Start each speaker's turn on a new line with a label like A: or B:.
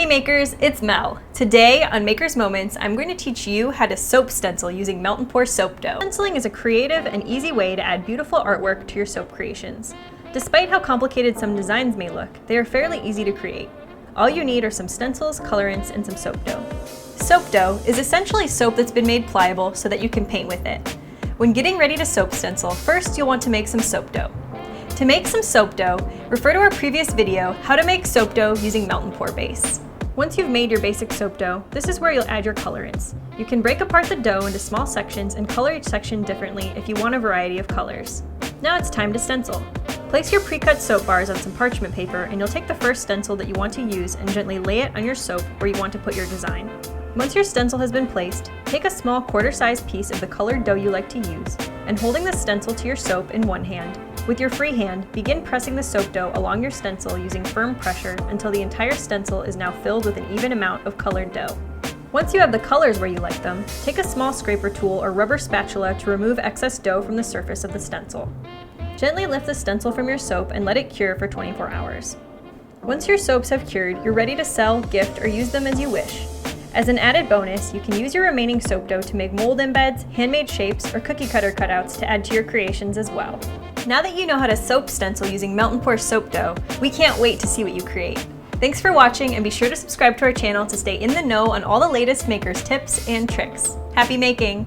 A: Hey makers, it's Mel. Today on Maker's Moments, I'm going to teach you how to soap stencil using melt and pour soap dough. Stenciling is a creative and easy way to add beautiful artwork to your soap creations. Despite how complicated some designs may look, they are fairly easy to create. All you need are some stencils, colorants, and some soap dough. Soap dough is essentially soap that's been made pliable so that you can paint with it. When getting ready to soap stencil, first you'll want to make some soap dough. To make some soap dough, refer to our previous video, How to Make Soap Dough Using Melt and Pour Base. Once you've made your basic soap dough, this is where you'll add your colorants. You can break apart the dough into small sections and color each section differently if you want a variety of colors. Now it's time to stencil. Place your pre-cut soap bars on some parchment paper and you'll take the first stencil that you want to use and gently lay it on your soap where you want to put your design. Once your stencil has been placed, take a small quarter-sized piece of the colored dough you like to use, and holding the stencil to your soap in one hand, with your free hand, begin pressing the soap dough along your stencil using firm pressure until the entire stencil is now filled with an even amount of colored dough. Once you have the colors where you like them, take a small scraper tool or rubber spatula to remove excess dough from the surface of the stencil. Gently lift the stencil from your soap and let it cure for 24 hours. Once your soaps have cured, you're ready to sell, gift, or use them as you wish. As an added bonus, you can use your remaining soap dough to make mold embeds, handmade shapes, or cookie cutter cutouts to add to your creations as well. Now that you know how to soap stencil using melt and pour soap dough, we can't wait to see what you create. Thanks for watching, and be sure to subscribe to our channel to stay in the know on all the latest makers tips and tricks. Happy making!